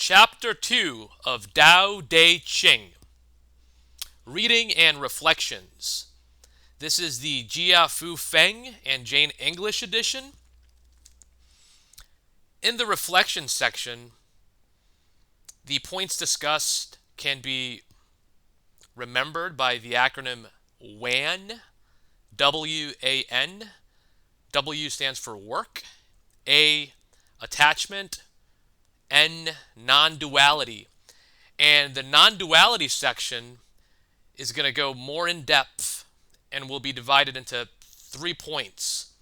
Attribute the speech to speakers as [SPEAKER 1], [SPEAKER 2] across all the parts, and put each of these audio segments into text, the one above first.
[SPEAKER 1] Chapter 2 of Tao Te Ching, Reading and Reflections. This is the Gia-Fu Feng and Jane English edition. In the reflection section, the points discussed can be remembered by the acronym WAN, W-A-N. W stands for work, A, attachment, N, non-duality. And the non-duality section is going to go more in depth and will be divided into 3 points: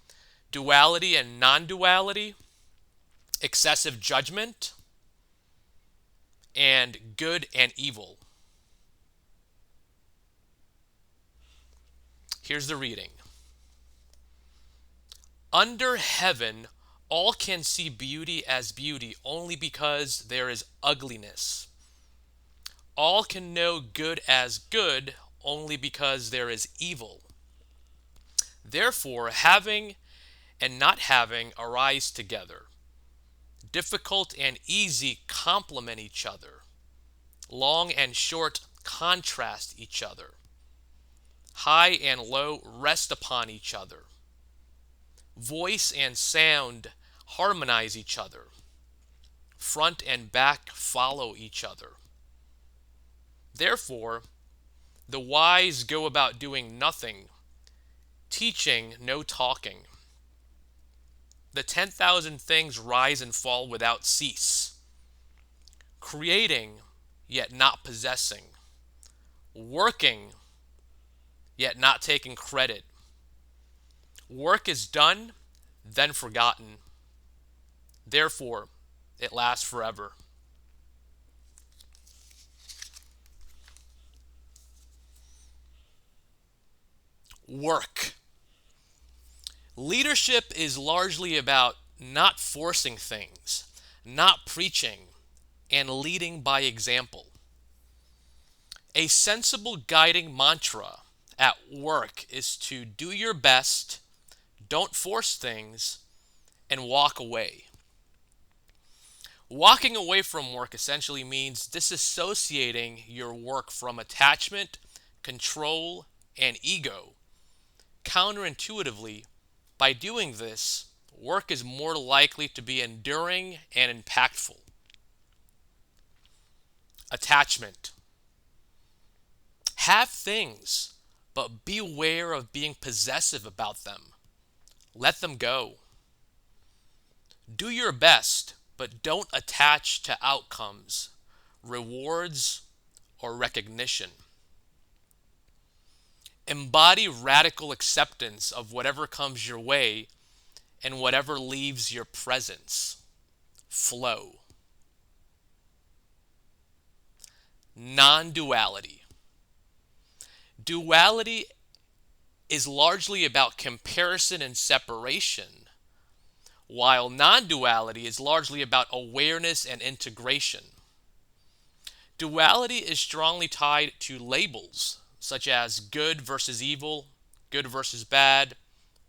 [SPEAKER 1] duality and non-duality, excessive judgment, and good and evil. Here's the reading. Under heaven, all can see beauty as beauty only because there is ugliness. All can know good as good only because there is evil. Therefore, having and not having arise together. Difficult and easy complement each other. Long and short contrast each other. High and low rest upon each other. Voice and sound harmonize each other. Front and back follow each other. Therefore, the wise go about doing nothing, teaching no talking. The 10,000 things rise and fall without cease, creating yet not possessing, working yet not taking credit. Work is done, then forgotten. Therefore, it lasts forever. Work. Leadership is largely about not forcing things, not preaching, and leading by example. A sensible guiding mantra at work is to do your best, don't force things, and walk away. Walking away from work essentially means disassociating your work from attachment, control, and ego. Counterintuitively, by doing this, work is more likely to be enduring and impactful. Attachment. Have things, but beware of being possessive about them. Let them go. Do your best, but don't attach to outcomes, rewards, or recognition. Embody radical acceptance of whatever comes your way and whatever leaves your presence. Flow. Non-duality. Duality is largely about comparison and separation, while non-duality is largely about awareness and integration. Duality is strongly tied to labels, such as good versus evil, good versus bad,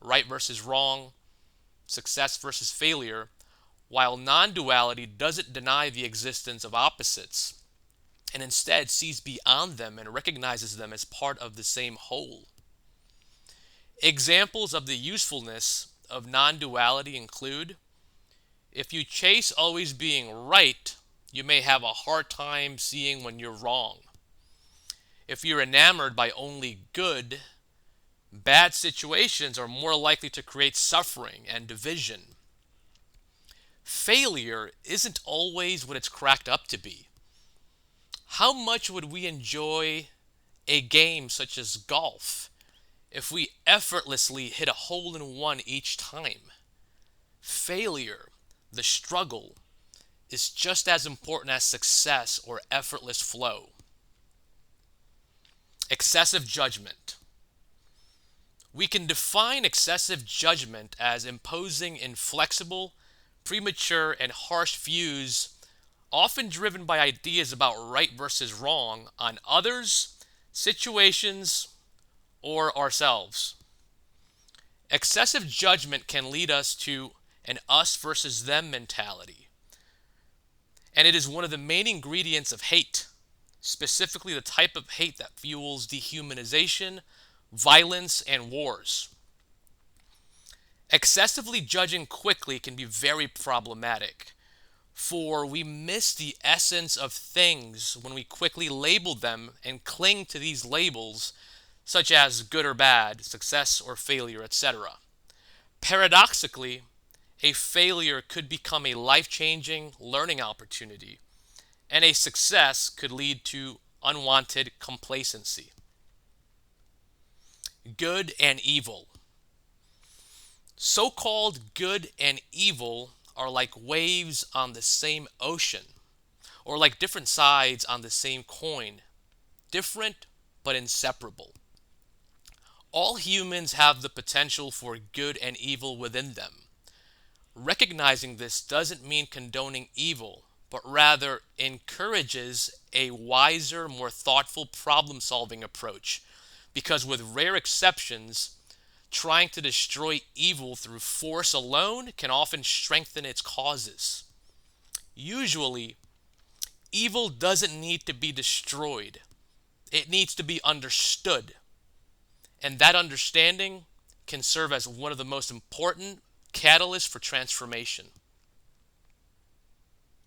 [SPEAKER 1] right versus wrong, success versus failure, while non-duality doesn't deny the existence of opposites, and instead sees beyond them and recognizes them as part of the same whole. Examples of the usefulness of non-duality include: if you chase always being right, you may have a hard time seeing when you're wrong. If you're enamored by only good, bad situations are more likely to create suffering and division. Failure isn't always what it's cracked up to be. How much would we enjoy a game such as golf if we effortlessly hit a hole-in-one each time? Failure, the struggle, is just as important as success or effortless flow. Excessive judgment. We can define excessive judgment as imposing inflexible, premature, and harsh views, often driven by ideas about right versus wrong, on others, situations, or ourselves. Excessive judgment can lead us to an us versus them mentality. And it is one of the main ingredients of hate, specifically the type of hate that fuels dehumanization, violence, and wars. Excessively judging quickly can be very problematic, for we miss the essence of things when we quickly label them and cling to these labels, such as good or bad, success or failure, etc. Paradoxically, a failure could become a life changing learning opportunity, and a success could lead to unwanted complacency. Good and evil. So called good and evil are like waves on the same ocean, or like different sides on the same coin, different but inseparable. All humans have the potential for good and evil within them. Recognizing this doesn't mean condoning evil, but rather encourages a wiser, more thoughtful problem solving approach. Because, with rare exceptions, trying to destroy evil through force alone can often strengthen its causes. Usually, evil doesn't need to be destroyed, it needs to be understood. And that understanding can serve as one of the most important catalysts for transformation.